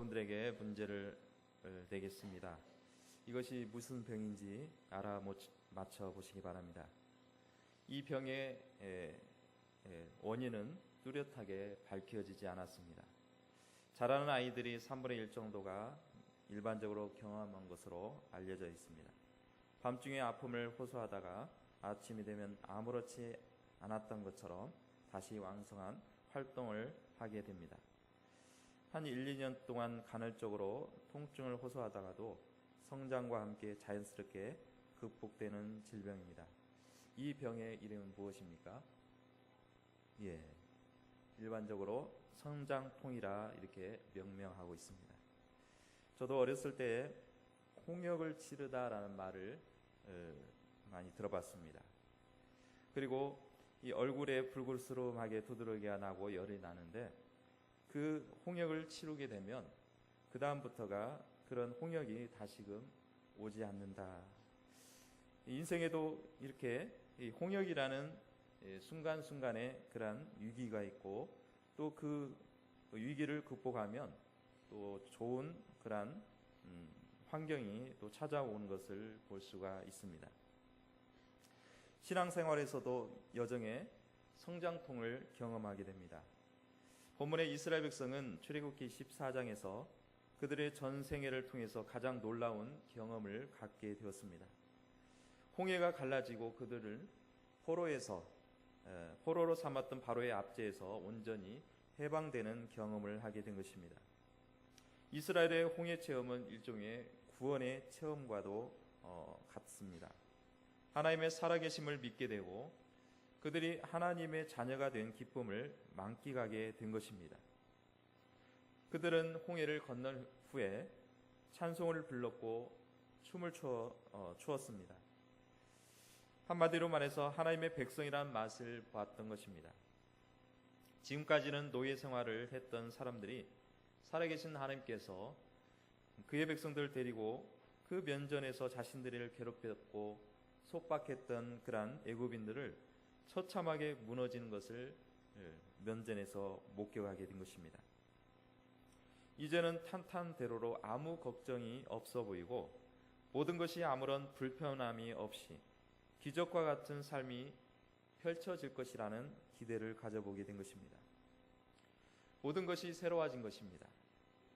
여러분들에게 문제를 내겠습니다. 이것이 무슨 병인지 알아맞혀 보시기 바랍니다. 이 병의 원인은 뚜렷하게 밝혀지지 않았습니다. 자라는 아이들이 3분의 1 정도가 일반적으로 경험한 것으로 알려져 있습니다. 밤중에 아픔을 호소하다가 아침이 되면 아무렇지 않았던 것처럼 다시 왕성한 활동을 하게 됩니다. 한 1, 2년 동안 간헐적으로 통증을 호소하다가도 성장과 함께 자연스럽게 극복되는 질병입니다. 이 병의 이름은 무엇입니까? 일반적으로 성장통이라 이렇게 명명하고 있습니다. 저도 어렸을 때 홍역을 치르다라는 말을 많이 들어봤습니다. 그리고 이 얼굴에 불그스름하게 두드러기가 나고 열이 나는데 그 홍역을 치르게 되면 그 다음부터가 그런 홍역이 다시금 오지 않는다. 인생에도 이렇게 홍역이라는 순간순간에 그런 위기가 있고 또 그 위기를 극복하면 또 좋은 그런 환경이 또 찾아오는 것을 볼 수가 있습니다. 신앙생활에서도 여정의 성장통을 경험하게 됩니다. 본문의 이스라엘 백성은 출애굽기 14장에서 그들의 전 생애를 통해서 가장 놀라운 경험을 갖게 되었습니다. 홍해가 갈라지고 그들을 포로로 삼았던 바로의 압제에서 온전히 해방되는 경험을 하게 된 것입니다. 이스라엘의 홍해 체험은 일종의 구원의 체험과도 같습니다. 하나님의 살아계심을 믿게 되고 그들이 하나님의 자녀가 된 기쁨을 만끽하게 된 것입니다. 그들은 홍해를 건넌 후에 찬송을 불렀고 춤을 추었습니다. 한마디로 말해서 하나님의 백성이란 맛을 봤던 것입니다. 지금까지는 노예 생활을 했던 사람들이 살아계신 하나님께서 그의 백성들을 데리고 그 면전에서 자신들을 괴롭혔고 속박했던 그러한 애굽인들을 처참하게 무너지는 것을 면전에서 목격하게 된 것입니다. 이제는 탄탄대로로 아무 걱정이 없어 보이고 모든 것이 아무런 불편함이 없이 기적과 같은 삶이 펼쳐질 것이라는 기대를 가져보게 된 것입니다. 모든 것이 새로워진 것입니다.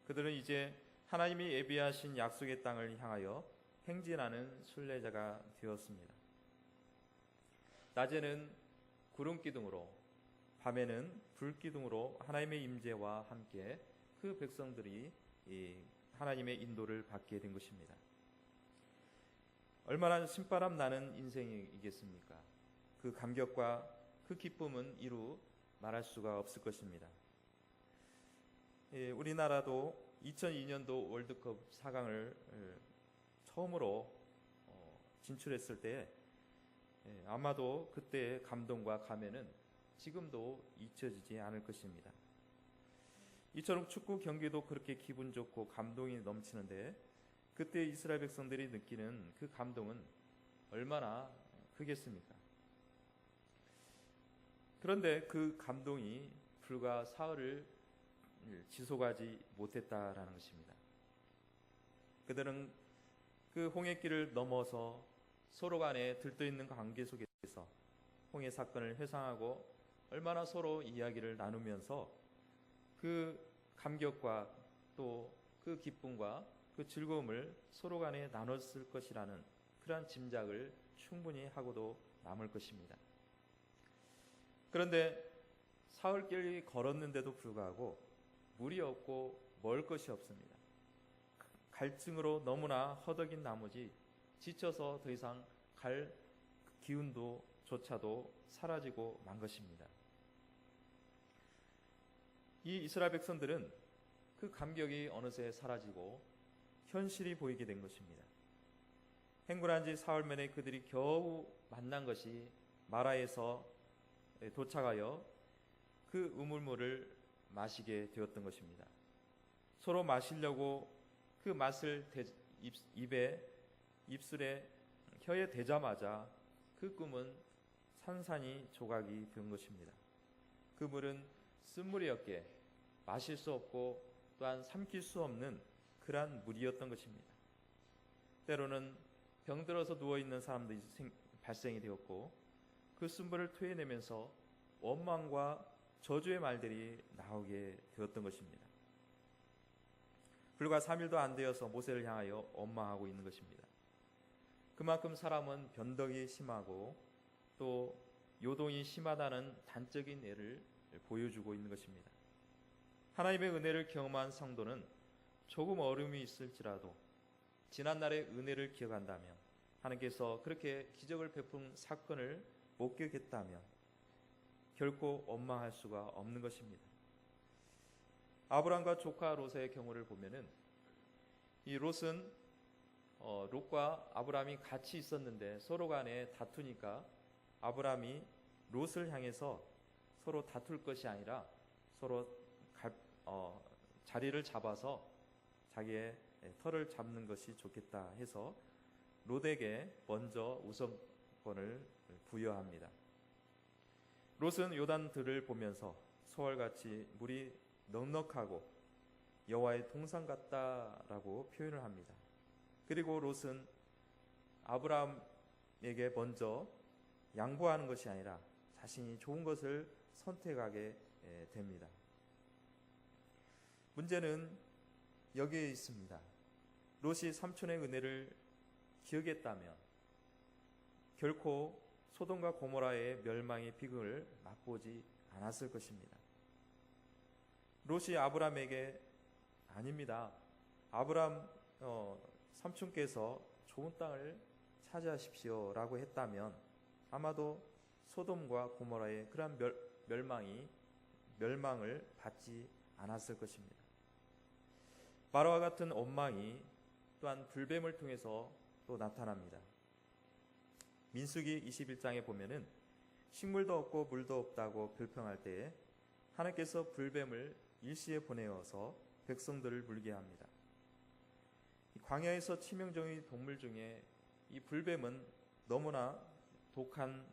그들은 이제 하나님이 예비하신 약속의 땅을 향하여 행진하는 순례자가 되었습니다. 낮에는 구름 기둥으로, 밤에는 불 기둥으로 하나님의 임재와 함께 그 백성들이 하나님의 인도를 받게 된 것입니다. 얼마나 신바람 나는 인생이겠습니까? 그 감격과 그 기쁨은 이루 말할 수가 없을 것입니다. 우리나라도 2002년도 월드컵 4강을 처음으로 진출했을 때 아마도 그때의 감동과 감회는 지금도 잊혀지지 않을 것입니다. 이처럼 축구 경기도 그렇게 기분 좋고 감동이 넘치는데 그때 이스라엘 백성들이 느끼는 그 감동은 얼마나 크겠습니까? 그런데 그 감동이 불과 사흘을 지속하지 못했다라는 것입니다. 그들은 그 홍해길을 넘어서 서로 간에 들떠있는 관계 속에서 홍해 사건을 회상하고 얼마나 서로 이야기를 나누면서 그 감격과 또 그 기쁨과 그 즐거움을 서로 간에 나눴을 것이라는 그러한 짐작을 충분히 하고도 남을 것입니다. 그런데 사흘길이 걸었는데도 불구하고 물이 없고 먹을 것이 없습니다. 갈증으로 너무나 허덕인 나머지 지쳐서 더 이상 갈 기운도 조차도 사라지고 만 것입니다. 이 이스라엘 백성들은 그 감격이 어느새 사라지고 현실이 보이게 된 것입니다. 행군한 지 사흘 만에 그들이 겨우 만난 것이 마라에서 도착하여 그 우물물을 마시게 되었던 것입니다. 서로 마시려고 그 맛을 입술에 혀에 대자마자 그 꿈은 산산이 조각이 된 것입니다. 그 물은 쓴물이었기에 마실 수 없고 또한 삼킬 수 없는 그러한 물이었던 것입니다. 때로는 병들어서 누워있는 사람들이 발생이 되었고 그 쓴물을 토해내면서 원망과 저주의 말들이 나오게 되었던 것입니다. 불과 3일도 안 되어서 모세를 향하여 원망하고 있는 것입니다. 그만큼 사람은 변덕이 심하고 또 요동이 심하다는 단적인 예를 보여주고 있는 것입니다. 하나님의 은혜를 경험한 성도는 조금 어려움이 있을지라도 지난날의 은혜를 기억한다면, 하나님께서 그렇게 기적을 베푼 사건을 목격했다면 결코 원망할 수가 없는 것입니다. 아브람과 조카 롯의 경우를 보면은 이 롯은 롯과 아브람이 같이 있었는데 서로 간에 다투니까 아브람이 롯을 향해서 서로 다툴 것이 아니라 서로 자리를 잡아서 자기의 털을 잡는 것이 좋겠다 해서 롯에게 먼저 우선권을 부여합니다. 롯은 요단들을 보면서 소알같이 물이 넉넉하고 여호와의 동산 같다라고 표현을 합니다. 그리고 롯은 아브라함에게 먼저 양보하는 것이 아니라 자신이 좋은 것을 선택하게 됩니다. 문제는 여기에 있습니다. 롯이 삼촌의 은혜를 기억했다면 결코 소돔과 고모라의 멸망의 비극을 맛보지 않았을 것입니다. 롯이 아브람에게 아닙니다. 아브람 삼촌께서 좋은 땅을 차지하십시오라고 했다면 아마도 소돔과 고모라의 그러한 멸망을 받지 않았을 것입니다. 바로와 같은 원망이 또한 불뱀을 통해서 또 나타납니다. 민수기 21장에 보면은 식물도 없고 물도 없다고 불평할 때에 하나님께서 불뱀을 일시에 보내어서 백성들을 물게 합니다. 광야에서 치명적인 동물 중에 이 불뱀은 너무나 독한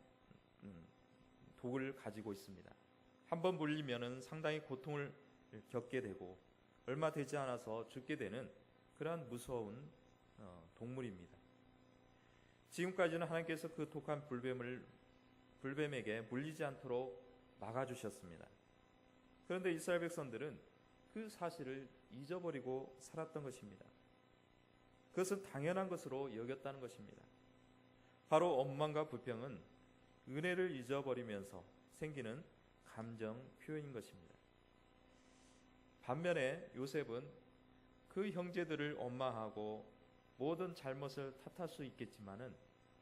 독을 가지고 있습니다. 한번 물리면은 상당히 고통을 겪게 되고 얼마 되지 않아서 죽게 되는 그러한 무서운 동물입니다. 지금까지는 하나님께서 그 독한 불뱀에게 물리지 않도록 막아주셨습니다. 그런데 이스라엘 백성들은 그 사실을 잊어버리고 살았던 것입니다. 그것은 당연한 것으로 여겼다는 것입니다. 바로 원망과 불평은 은혜를 잊어버리면서 생기는 감정 표현인 것입니다. 반면에 요셉은 그 형제들을 원망하고 모든 잘못을 탓할 수 있겠지만은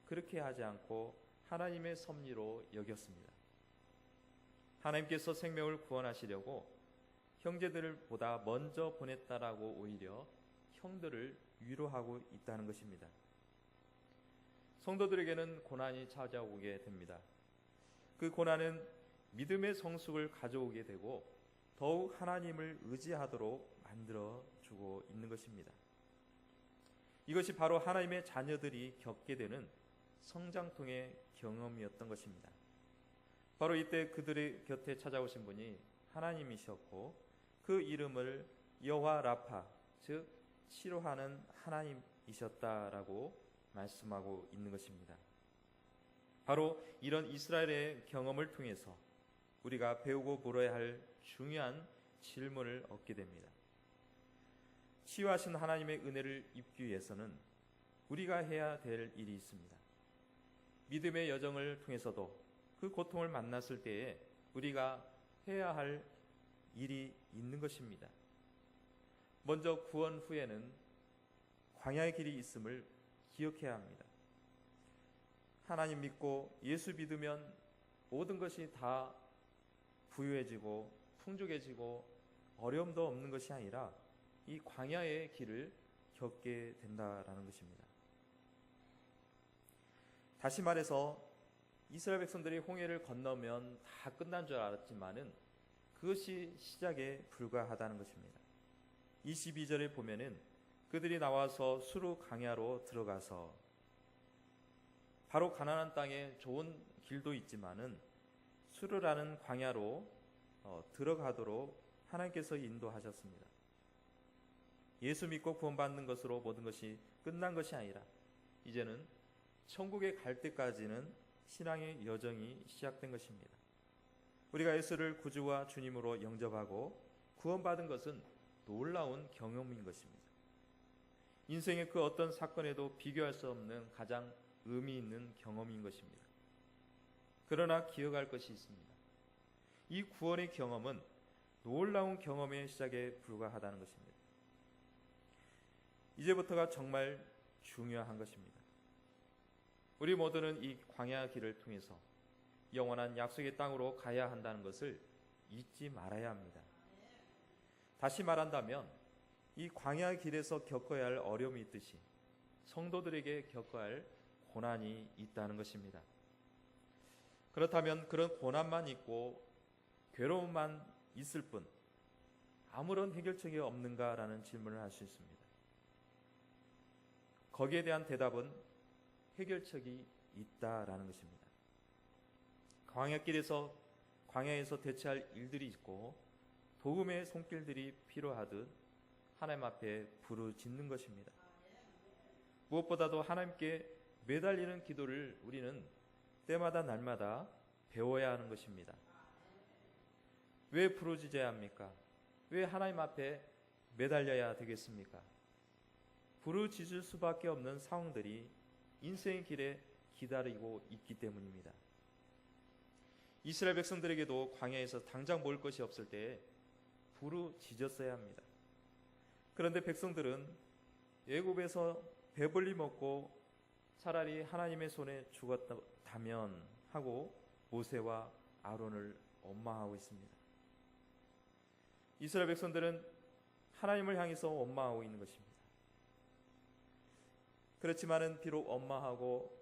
그렇게 하지 않고 하나님의 섭리로 여겼습니다. 하나님께서 생명을 구원하시려고 형제들을 보다 먼저 보냈다라고 오히려 형들을 위로하고 있다는 것입니다. 성도들에게는 고난이 찾아오게 됩니다. 그 고난은 믿음의 성숙을 가져오게 되고 더욱 하나님을 의지하도록 만들어주고 있는 것입니다. 이것이 바로 하나님의 자녀들이 겪게 되는 성장통의 경험이었던 것입니다. 바로 이때 그들의 곁에 찾아오신 분이 하나님이셨고 그 이름을 여호와 라파, 즉 치료하는 하나님이셨다라고 말씀하고 있는 것입니다. 바로 이런 이스라엘의 경험을 통해서 우리가 배우고 물어야 할 중요한 질문을 얻게 됩니다. 치유하신 하나님의 은혜를 입기 위해서는 우리가 해야 될 일이 있습니다. 믿음의 여정을 통해서도 그 고통을 만났을 때에 우리가 해야 할 일이 있는 것입니다. 먼저 구원 후에는 광야의 길이 있음을 기억해야 합니다. 하나님 믿고 예수 믿으면 모든 것이 다 부유해지고 풍족해지고 어려움도 없는 것이 아니라 이 광야의 길을 겪게 된다라는 것입니다. 다시 말해서 이스라엘 백성들이 홍해를 건너면 다 끝난 줄 알았지만은 그것이 시작에 불과하다는 것입니다. 22절에 보면은 그들이 나와서 수르 광야로 들어가서 바로 가나안 땅에 좋은 길도 있지만은 수르라는 광야로 들어가도록 하나님께서 인도하셨습니다. 예수 믿고 구원받는 것으로 모든 것이 끝난 것이 아니라 이제는 천국에 갈 때까지는 신앙의 여정이 시작된 것입니다. 우리가 예수를 구주와 주님으로 영접하고 구원받은 것은 놀라운 경험인 것입니다. 인생의 그 어떤 사건에도 비교할 수 없는 가장 의미 있는 경험인 것입니다. 그러나 기억할 것이 있습니다. 이 구원의 경험은 놀라운 경험의 시작에 불과하다는 것입니다. 이제부터가 정말 중요한 것입니다. 우리 모두는 이 광야 길을 통해서 영원한 약속의 땅으로 가야 한다는 것을 잊지 말아야 합니다. 다시 말한다면 이 광야 길에서 겪어야 할 어려움이 있듯이 성도들에게 겪어야 할 고난이 있다는 것입니다. 그렇다면 그런 고난만 있고 괴로움만 있을 뿐 아무런 해결책이 없는가라는 질문을 할 수 있습니다. 거기에 대한 대답은 해결책이 있다라는 것입니다. 광야에서 대처할 일들이 있고 도움의 손길들이 필요하듯 하나님 앞에 부르짖는 것입니다. 무엇보다도 하나님께 매달리는 기도를 우리는 때마다 날마다 배워야 하는 것입니다. 왜 부르짖어야 합니까? 왜 하나님 앞에 매달려야 되겠습니까? 부르짖을 수밖에 없는 상황들이 인생의 길에 기다리고 있기 때문입니다. 이스라엘 백성들에게도 광야에서 당장 먹을 것이 없을 때 부르짖었어야 합니다. 그런데 백성들은 애굽에서 배불리 먹고 차라리 하나님의 손에 죽었다면 하고 모세와 아론을 원망하고 있습니다. 이스라엘 백성들은 하나님을 향해서 원망하고 있는 것입니다. 그렇지만은 비록 원망하고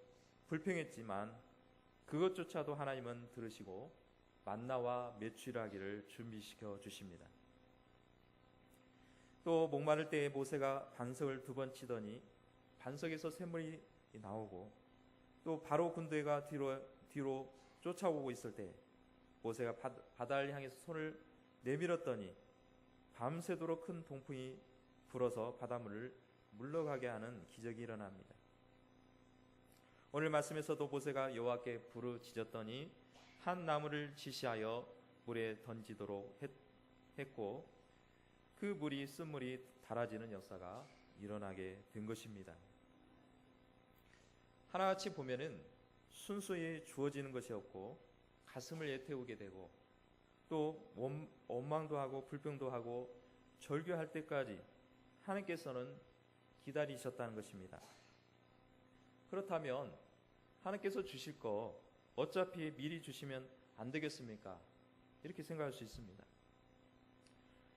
불평했지만 그것조차도 하나님은 들으시고 만나와 메추라기를 준비시켜 주십니다. 또 목마를 때에 모세가 반석을 2번 치더니 반석에서 샘물이 나오고 또 바로 군대가 뒤로 쫓아오고 있을 때 모세가 바다를 향해서 손을 내밀었더니 밤새도록 큰 동풍이 불어서 바닷물을 물러가게 하는 기적이 일어납니다. 오늘 말씀에서도 모세가 여호와께 부르짖었더니 한 나무를 지시하여 물에 던지도록 했고 그 물이 쓴물이 달아지는 역사가 일어나게 된 것입니다. 하나같이 보면은 순수히 주어지는 것이 없고 가슴을 애태우게 되고 또 원망도 하고 불평도 하고 절규할 때까지 하나님께서는 기다리셨다는 것입니다. 그렇다면 하나님께서 주실 거 어차피 미리 주시면 안 되겠습니까? 이렇게 생각할 수 있습니다.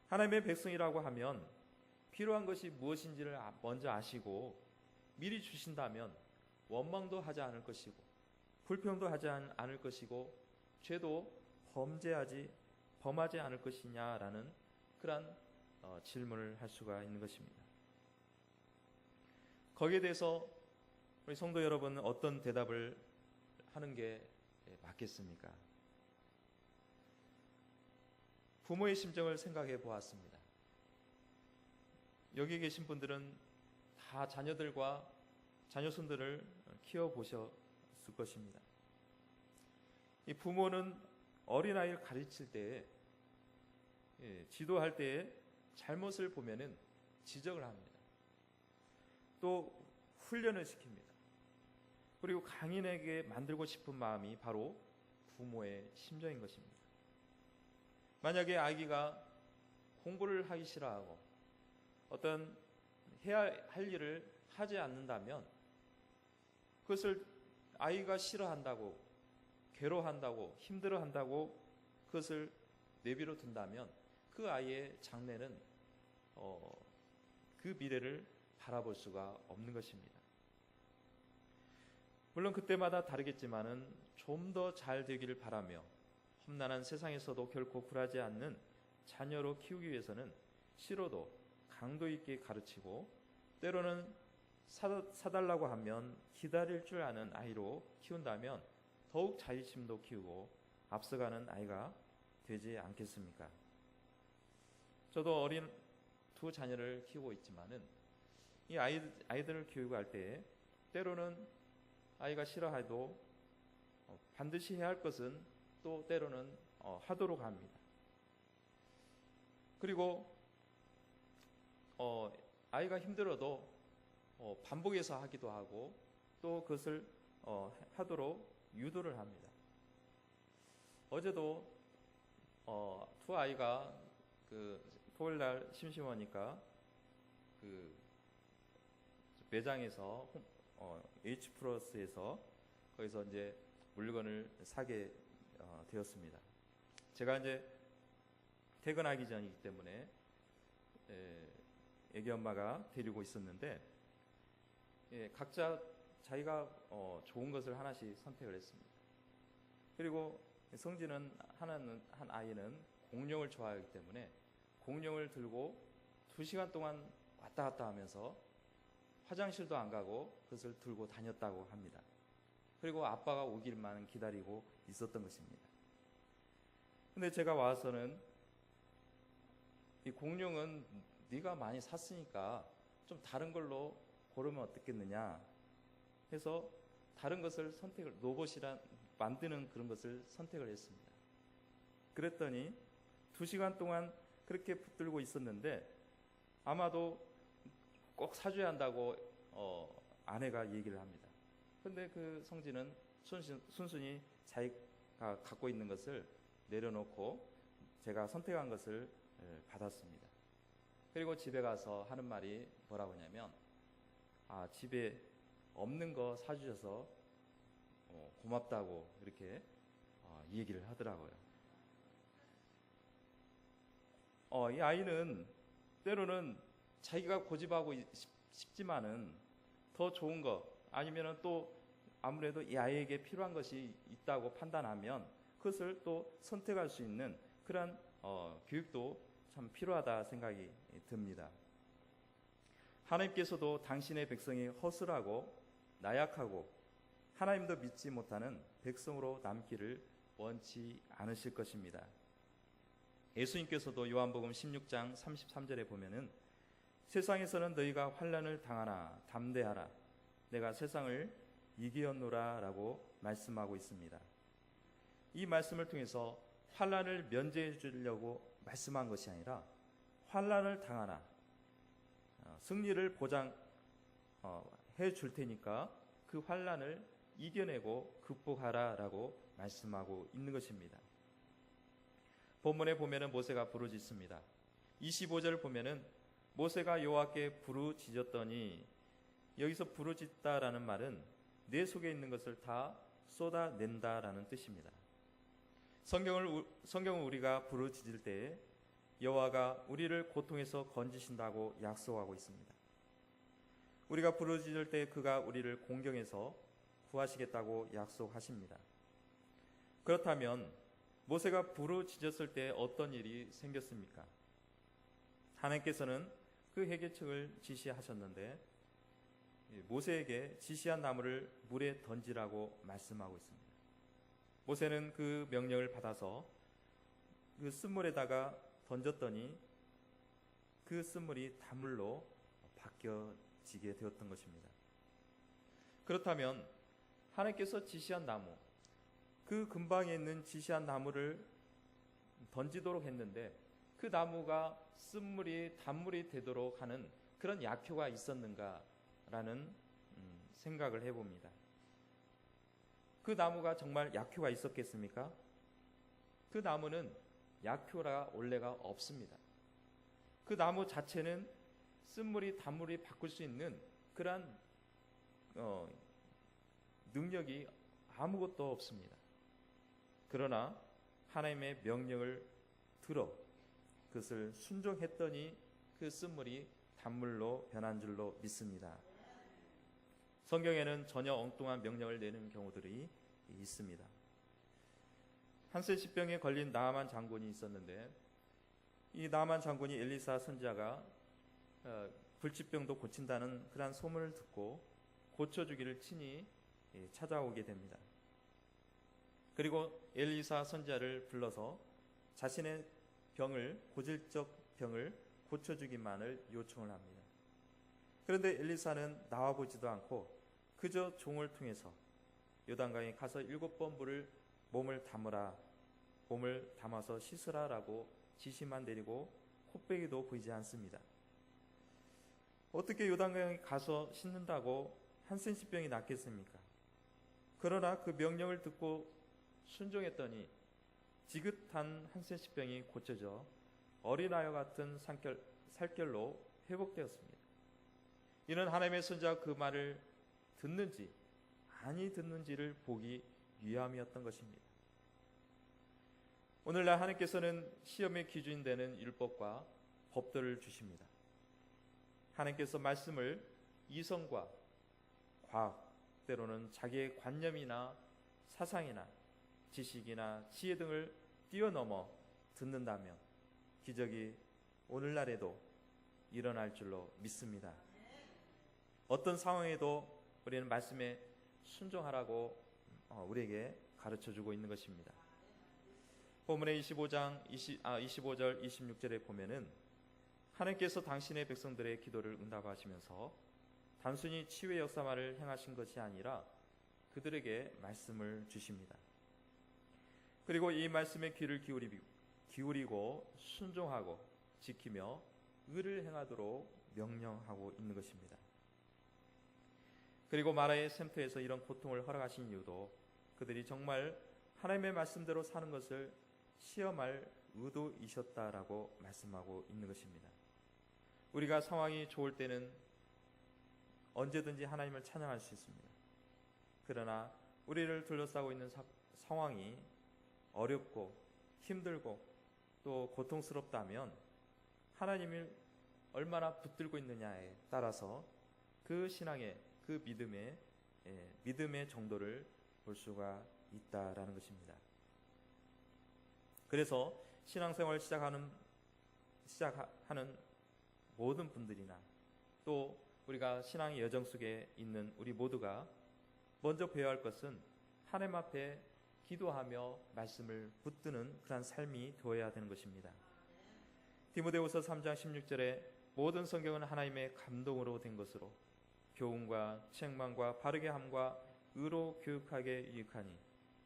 하나님의 백성이라고 하면 필요한 것이 무엇인지를 먼저 아시고 미리 주신다면 원망도 하지 않을 것이고 불평도 하지 않을 것이고 죄도 범하지 않을 것이냐라는 그러한 질문을 할 수가 있는 것입니다. 거기에 대해서 우리 성도 여러분은 어떤 대답을 하는 게 맞겠습니까? 부모의 심정을 생각해 보았습니다. 여기 계신 분들은 다 자녀들과 자녀손들을 키워보셨을 것입니다. 이 부모는 어린아이를 가르칠 때 지도할 때 잘못을 보면은 지적을 합니다. 또 훈련을 시킵니다. 그리고 강인하게 만들고 싶은 마음이 바로 부모의 심정인 것입니다. 만약에 아기가 공부를 하기 싫어하고 어떤 해야 할 일을 하지 않는다면 그것을 아이가 싫어한다고 괴로워한다고 힘들어한다고 그것을 내비로 둔다면 그 아이의 장래는 그 미래를 바라볼 수가 없는 것입니다. 물론 그때마다 다르겠지만은 좀 더 잘 되기를 바라며 험난한 세상에서도 결코 굴하지 않는 자녀로 키우기 위해서는 싫어도 강도 있게 가르치고 때로는 사달라고 하면 기다릴 줄 아는 아이로 키운다면 더욱 자립심도 키우고 앞서가는 아이가 되지 않겠습니까? 저도 어린 두 자녀를 키우고 있지만은 이 아이들을 교육할 때 때로는 아이가 싫어해도 반드시 해야 할 것은 또 때로는 하도록 합니다. 그리고 아이가 힘들어도 반복해서 하기도 하고 또 그것을 하도록 유도를 합니다. 어제도 두 아이가 그 토요일날 심심하니까 그 매장에서 H 플러스에서 거기서 이제 물건을 사게 되었습니다. 제가 이제 퇴근하기 전이기 때문에 애기 엄마가 데리고 있었는데 각자 자기가 좋은 것을 하나씩 선택을 했습니다. 그리고 성진은 한 아이는 공룡을 좋아하기 때문에 공룡을 들고 2시간 동안 왔다 갔다 하면서 화장실도 안 가고 그것을 들고 다녔다고 합니다. 그리고 아빠가 오길만 기다리고 있었던 것입니다. 근데 제가 와서는 이 공룡은 네가 많이 샀으니까 좀 다른 걸로 고르면 어떻겠느냐 해서 다른 것을 선택을 로봇이란 만드는 그런 것을 선택을 했습니다. 그랬더니 2시간 동안 그렇게 붙들고 있었는데 아마도 꼭 사줘야 한다고 아내가 얘기를 합니다. 그런데 그 성진은 순순히 자기가 갖고 있는 것을 내려놓고 제가 선택한 것을 받았습니다. 그리고 집에 가서 하는 말이 뭐라고 하냐면 집에 없는 거 사주셔서 고맙다고 이렇게 얘기를 하더라고요. 이 아이는 때로는 자기가 고집하고 싶지만은 더 좋은 거 아니면은 또 아무래도 이 아이에게 필요한 것이 있다고 판단하면 그것을 또 선택할 수 있는 그런 교육도 참 필요하다 생각이 듭니다. 하나님께서도 당신의 백성이 허술하고 나약하고 하나님도 믿지 못하는 백성으로 남기를 원치 않으실 것입니다. 예수님께서도 요한복음 16장 33절에 보면은 세상에서는 너희가 환난을 당하나 담대하라 내가 세상을 이기었노라 라고 말씀하고 있습니다. 이 말씀을 통해서 환난을 면제해 주려고 말씀한 것이 아니라 환난을 당하나 승리를 보장해 줄 테니까 그 환난을 이겨내고 극복하라 라고 말씀하고 있는 것입니다. 본문에 보면은 모세가 부르짖습니다. 25절을 보면은 모세가 여호와께 부르짖었더니 여기서 부르짖다라는 말은 내 속에 있는 것을 다 쏟아낸다라는 뜻입니다. 성경을 우리가 부르짖을 때 여호와가 우리를 고통에서 건지신다고 약속하고 있습니다. 우리가 부르짖을 때 그가 우리를 공경에서 구하시겠다고 약속하십니다. 그렇다면 모세가 부르짖었을 때 어떤 일이 생겼습니까? 하나님께서는 그 해결책을 지시하셨는데 모세에게 지시한 나무를 물에 던지라고 말씀하고 있습니다. 모세는 그 명령을 받아서 그 쓴물에다가 던졌더니 그 쓴물이 단물로 바뀌어지게 되었던 것입니다. 그렇다면 하나님께서 지시한 나무, 그 근방에 있는 지시한 나무를 던지도록 했는데 그 나무가 쓴물이 단물이 되도록 하는 그런 약효가 있었는가라는 생각을 해봅니다. 그 나무가 정말 약효가 있었겠습니까? 그 나무는 약효라 원래가 없습니다. 그 나무 자체는 쓴물이 단물이 바꿀 수 있는 그런 능력이 아무것도 없습니다. 그러나 하나님의 명령을 들어 그것을 순종했더니 그 쓴물이 단물로 변한 줄로 믿습니다. 성경에는 전혀 엉뚱한 명령을 내는 경우들이 있습니다. 한센십병에 걸린 나아만 장군이 있었는데 이 나아만 장군이 엘리사 선지자가 불치병도 고친다는 그런 소문을 듣고 고쳐주기를 친히 찾아오게 됩니다. 그리고 엘리사 선지자를 불러서 자신의 병을 고질적 병을 고쳐주기만을 요청을 합니다. 그런데 엘리사는 나와보지도 않고 그저 종을 통해서 요단강에 가서 7번 물을 몸을 담으라, 몸을 담아서 씻으라라고 지시만 내리고 코빼기도 보이지 않습니다. 어떻게 요단강에 가서 씻는다고 한센시병이 낫겠습니까? 그러나 그 명령을 듣고 순종했더니 지긋한 한센시병이 고쳐져 어린아이와 같은 살결로 회복되었습니다. 이는 하나님의 선지자가 그 말을 듣는지 아니 듣는지를 보기 위함이었던 것입니다. 오늘날 하나님께서는 시험의 기준이 되는 율법과 법도를 주십니다. 하나님께서 말씀을 이성과 과학, 때로는 자기의 관념이나 사상이나 지식이나 지혜 등을 뛰어넘어 듣는다면 기적이 오늘날에도 일어날 줄로 믿습니다. 어떤 상황에도 우리는 말씀에 순종하라고 우리에게 가르쳐주고 있는 것입니다. 본문의 25절 26절에 보면은 하나님께서 당신의 백성들의 기도를 응답하시면서 단순히 치유의 역사만을 행하신 것이 아니라 그들에게 말씀을 주십니다. 그리고 이 말씀에 귀를 기울이고 순종하고 지키며 의를 행하도록 명령하고 있는 것입니다. 그리고 마라의 샘터에서 이런 고통을 허락하신 이유도 그들이 정말 하나님의 말씀대로 사는 것을 시험할 의도이셨다라고 말씀하고 있는 것입니다. 우리가 상황이 좋을 때는 언제든지 하나님을 찬양할 수 있습니다. 그러나 우리를 둘러싸고 있는 상황이 어렵고 힘들고 또 고통스럽다면 하나님을 얼마나 붙들고 있느냐에 따라서 그 신앙의 그 믿음의 정도를 볼 수가 있다라는 것입니다. 그래서 신앙생활을 시작하는 모든 분들이나 또 우리가 신앙의 여정 속에 있는 우리 모두가 먼저 배워야 할 것은 하나님 앞에 기도하며 말씀을 붙드는 그런 삶이 되어야 되는 것입니다. 디모데후서 3장 16절에 모든 성경은 하나님의 감동으로 된 것으로 교훈과 책망과 바르게 함과 의로 교육하게 유익하니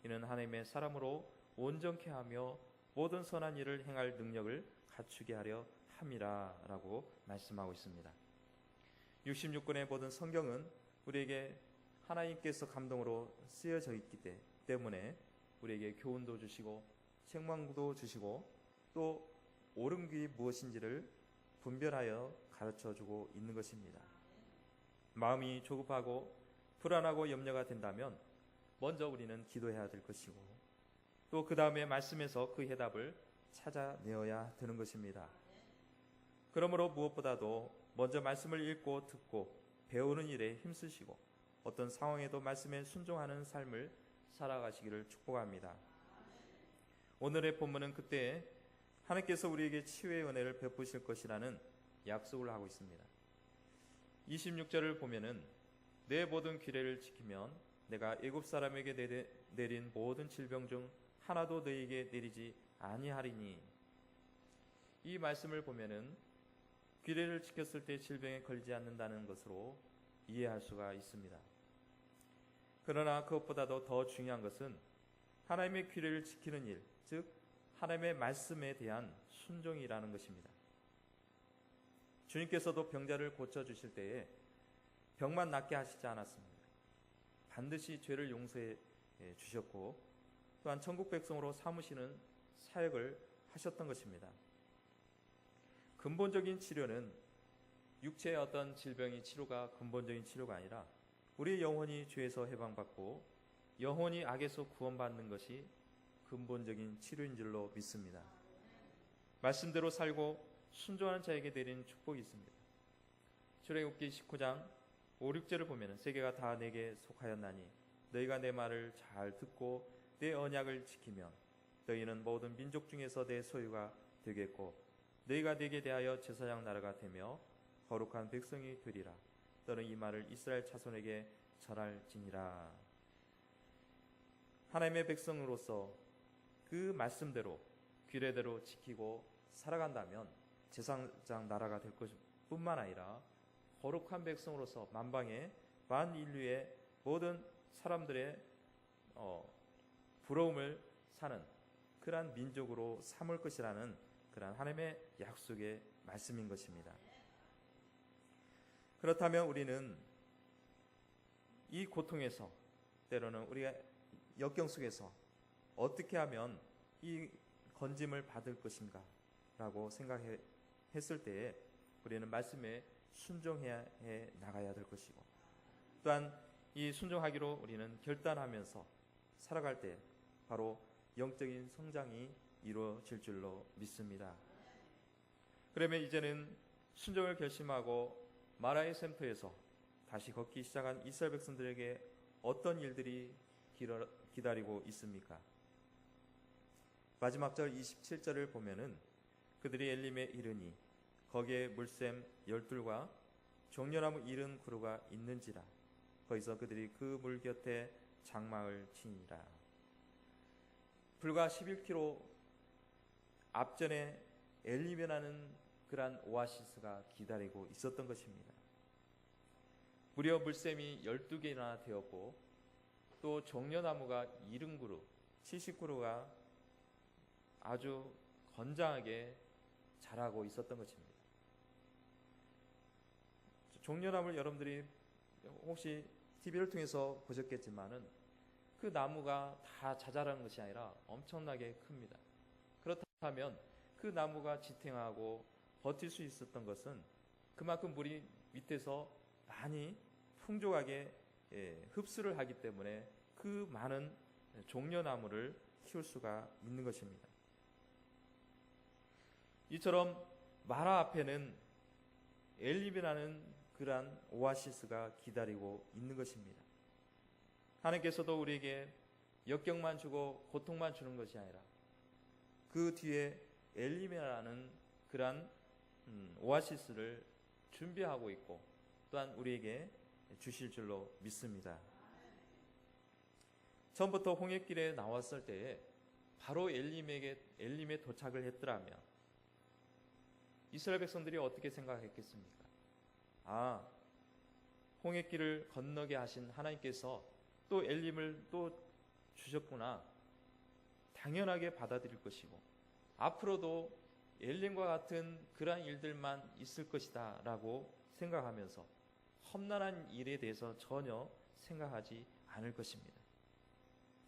이는 하나님의 사람으로 온전케 하며 모든 선한 일을 행할 능력을 갖추게 하려 함이라 라고 말씀하고 있습니다. 66권의 모든 성경은 우리에게 하나님께서 감동으로 쓰여져 있기 때문에 우리에게 교훈도 주시고 책망도 주시고 또 옳은 길이 무엇인지를 분별하여 가르쳐주고 있는 것입니다. 마음이 조급하고 불안하고 염려가 된다면 먼저 우리는 기도해야 될 것이고 또 그 다음에 말씀에서 그 해답을 찾아내어야 되는 것입니다. 그러므로 무엇보다도 먼저 말씀을 읽고 듣고 배우는 일에 힘쓰시고 어떤 상황에도 말씀에 순종하는 삶을 살아가시기를 축복합니다. 오늘의 본문은 그때 하나님께서 우리에게 치유의 은혜를 베푸실 것이라는 약속을 하고 있습니다. 26절을 보면은 내 모든 규례를 지키면 내가 애굽 사람에게 내린 모든 질병 중 하나도 너희에게 내리지 아니하리니. 이 말씀을 보면은 규례를 지켰을 때 질병에 걸리지 않는다는 것으로 이해할 수가 있습니다. 그러나 그것보다도 더 중요한 것은 하나님의 규례를 지키는 일, 즉 하나님의 말씀에 대한 순종이라는 것입니다. 주님께서도 병자를 고쳐주실 때에 병만 낫게 하시지 않았습니다. 반드시 죄를 용서해 주셨고 또한 천국 백성으로 삼으시는 사역을 하셨던 것입니다. 근본적인 치료는 육체의 어떤 질병이 치료가 근본적인 치료가 아니라 우리의 영혼이 죄에서 해방받고 영혼이 악에서 구원받는 것이 근본적인 치료인 줄로 믿습니다. 말씀대로 살고 순종하는 자에게 내리는 축복이 있습니다. 출애굽기 19장 5, 6절을 보면 세계가 다 내게 속하였나니 너희가 내 말을 잘 듣고 내 언약을 지키면 너희는 모든 민족 중에서 내 소유가 되겠고 너희가 내게 대하여 제사장 나라가 되며 거룩한 백성이 되리라. 너는 이 말을 이스라엘 자손에게 전할지니라. 하나님의 백성으로서 그 말씀대로 규례대로 지키고 살아간다면 제사장 나라가 될 것뿐만 아니라 거룩한 백성으로서 만방의 만인류의 모든 사람들의 부러움을 사는 그러한 민족으로 삼을 것이라는 그러한 하나님의 약속의 말씀인 것입니다. 그렇다면 우리는 이 고통에서 때로는 우리가 역경 속에서 어떻게 하면 이 건짐을 받을 것인가 라고 생각했을 때에 우리는 말씀에 순종해야 해 나가야 될 것이고, 또한 이 순종하기로 우리는 결단하면서 살아갈 때 바로 영적인 성장이 이루어질 줄로 믿습니다. 그러면 이제는 순종을 결심하고 마라의 샘터에서 다시 걷기 시작한 이스라엘 백성들에게 어떤 일들이 기다리고 있습니까? 마지막 절 27절을 보면은 그들이 엘림에 이르니 거기에 물샘 12과 종려나무 70그루가 있는지라 거기서 그들이 그 물 곁에 장막을 치니라. 불과 11km 앞전에 엘림이라는 그러한 오아시스가 기다리고 있었던 것입니다. 무려 물샘이 12개나 되었고 또 종려나무가 70그루, 70그루가 아주 건장하게 자라고 있었던 것입니다. 종려나무를 여러분들이 혹시 TV를 통해서 보셨겠지만은 그 나무가 다 자잘한 것이 아니라 엄청나게 큽니다. 그렇다면 그 나무가 지탱하고 버틸 수 있었던 것은 그만큼 물이 밑에서 많이 풍족하게 흡수를 하기 때문에 그 많은 종려나무를 키울 수가 있는 것입니다. 이처럼 마라 앞에는 엘림이라는 그러한 오아시스가 기다리고 있는 것입니다. 하나님께서도 우리에게 역경만 주고 고통만 주는 것이 아니라 그 뒤에 엘림이라는 그러한 오아시스를 준비하고 있고 또한 우리에게 주실 줄로 믿습니다. 처음부터 홍해길에 나왔을 때에 바로 엘림에 도착을 했더라면 이스라엘 백성들이 어떻게 생각했겠습니까? 아, 홍해길을 건너게 하신 하나님께서 또 엘림을 또 주셨구나. 당연하게 받아들일 것이고 앞으로도 엘림과 같은 그러한 일들만 있을 것이다 라고 생각하면서 험난한 일에 대해서 전혀 생각하지 않을 것입니다.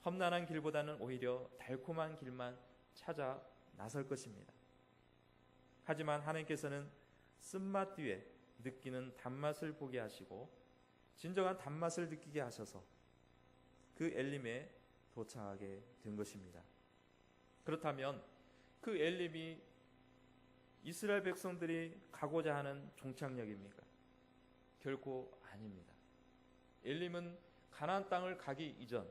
험난한 길보다는 오히려 달콤한 길만 찾아 나설 것입니다. 하지만 하나님께서는 쓴맛 뒤에 느끼는 단맛을 보게 하시고 진정한 단맛을 느끼게 하셔서 그 엘림에 도착하게 된 것입니다. 그렇다면 그 엘림이 이스라엘 백성들이 가고자 하는 종착역입니까? 결코 아닙니다. 엘림은 가나안 땅을 가기 이전,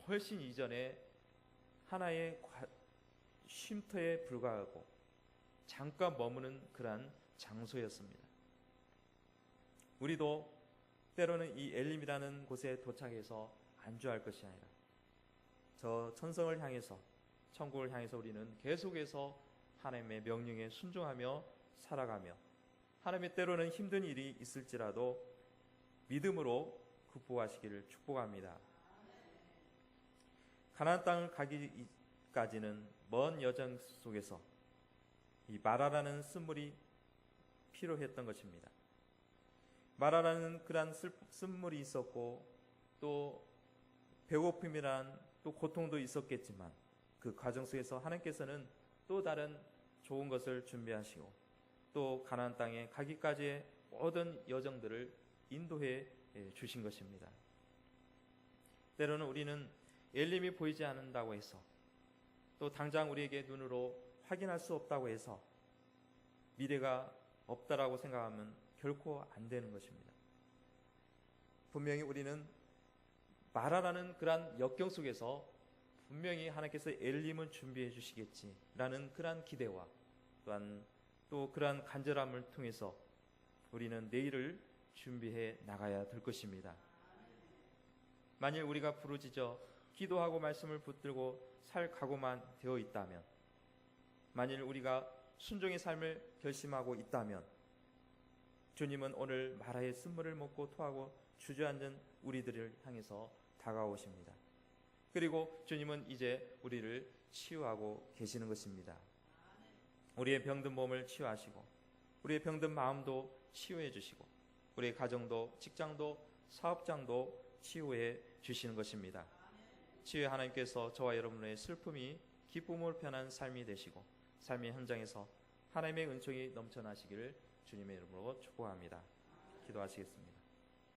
훨씬 이전에 하나의 쉼터에 불과하고 잠깐 머무는 그러한 장소였습니다. 우리도 때로는 이 엘림이라는 곳에 도착해서 안주할 것이 아니라 저 천성을 향해서 천국을 향해서 우리는 계속해서 하나님의 명령에 순종하며 살아가며 하나님의 때로는 힘든 일이 있을지라도 믿음으로 극복하시기를 축복합니다. 가나안 땅을 가기까지는 먼 여정 속에서 이 마라라는 쓴물이 필요했던 것입니다. 마라라는 그러한 쓴물이 있었고 또 배고픔이란 또 고통도 있었겠지만 그 과정 속에서 하나님께서는 또 다른 좋은 것을 준비하시고 또 가나안 땅에 가기까지의 모든 여정들을 인도해 주신 것입니다. 때로는 우리는 엘림이 보이지 않는다고 해서 또 당장 우리에게 눈으로 확인할 수 없다고 해서 미래가 없다라고 생각하면 결코 안 되는 것입니다. 분명히 우리는 마라라는 그러한 역경 속에서 분명히 하나님께서 엘림을 준비해 주시겠지라는 그러한 기대와 또한 또 그러한 간절함을 통해서 우리는 내일을 준비해 나가야 될 것입니다. 만일 우리가 부르짖어 기도하고 말씀을 붙들고 살 각오만 되어 있다면, 만일 우리가 순종의 삶을 결심하고 있다면 주님은 오늘 마라의 쓴물을 먹고 토하고 주저앉은 우리들을 향해서 다가오십니다. 그리고 주님은 이제 우리를 치유하고 계시는 것입니다. 우리의 병든 몸을 치유하시고 우리의 병든 마음도 치유해 주시고 우리의 가정도 직장도 사업장도 치유해 주시는 것입니다. 치유의 하나님께서 저와 여러분의 슬픔이 기쁨으로 변한 삶이 되시고 삶의 현장에서 하나님의 은총이 넘쳐나시기를 주님의 이름으로 축복합니다. 기도하시겠습니다.